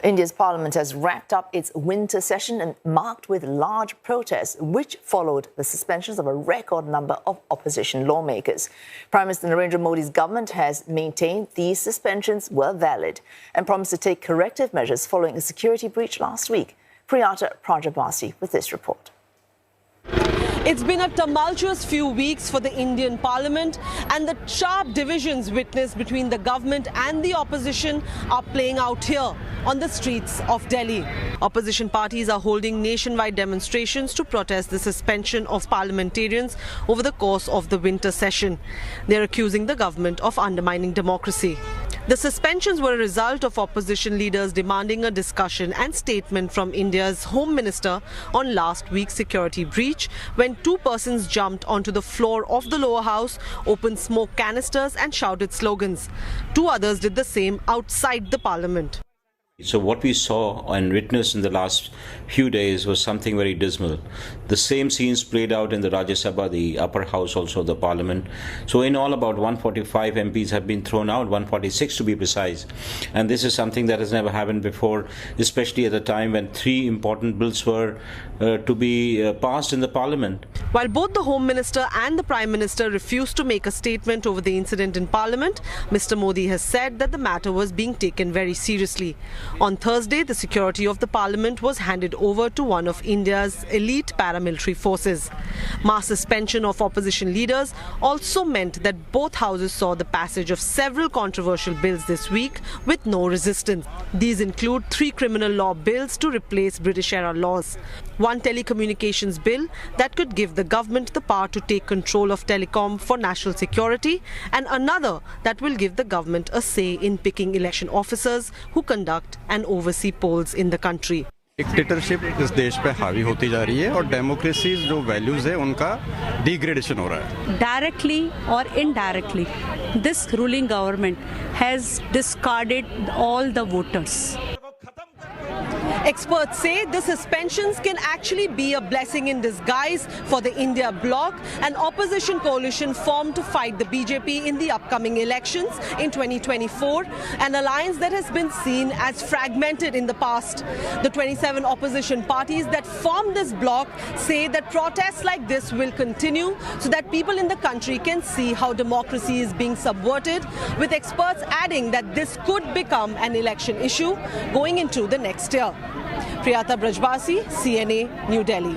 India's parliament has wrapped up its winter session and marked with large protests, which followed the suspensions of a record number of opposition lawmakers. Prime Minister Narendra Modi's government has maintained these suspensions were valid and promised to take corrective measures following a security breach last week. Priyata Brajabasi with this report. It's been a tumultuous few weeks for the Indian Parliament, and the sharp divisions witnessed between the government and the opposition are playing out here on the streets of Delhi. Opposition parties are holding nationwide demonstrations to protest the suspension of parliamentarians over the course of the winter session. They're accusing the government of undermining democracy. The suspensions were a result of opposition leaders demanding a discussion and statement from India's Home Minister on last week's security breach, when two persons jumped onto the floor of the lower house, opened smoke canisters and shouted slogans. Two others did the same outside the parliament. So what we saw and witnessed in the last few days was something very dismal. The same scenes played out in the Rajya Sabha, the upper house also of the parliament. So in all, about 145 MPs have been thrown out, 146 to be precise. And this is something that has never happened before, especially at a time when three important bills were to be passed in the parliament. While both the Home Minister and the Prime Minister refused to make a statement over the incident in Parliament, Mr. Modi has said that the matter was being taken very seriously. On Thursday, the security of the Parliament was handed over to one of India's elite paramilitary forces. Mass suspension of opposition leaders also meant that both houses saw the passage of several controversial bills this week with no resistance. These include 3 criminal law bills to replace British-era laws, one telecommunications bill that could give the government the power to take control of telecom for national security, and another that will give the government a say in picking election officers who conduct and oversee polls in the country. Dictatorship इस देश पे हावी होती जा रही है और democracy जो वैल्यूज है उनका डिग्रेडेशन हो रहा है. Directly or indirectly, this ruling government has discarded all the voters. Experts say the suspensions can actually be a blessing in disguise for the India bloc, an opposition coalition formed to fight the BJP in the upcoming elections in 2024, an alliance that has been seen as fragmented in the past. The 27 opposition parties that formed this bloc say that protests like this will continue so that people in the country can see how democracy is being subverted, with experts adding that this could become an election issue going into the next year. Priyata Brajabasi, CNA, New Delhi.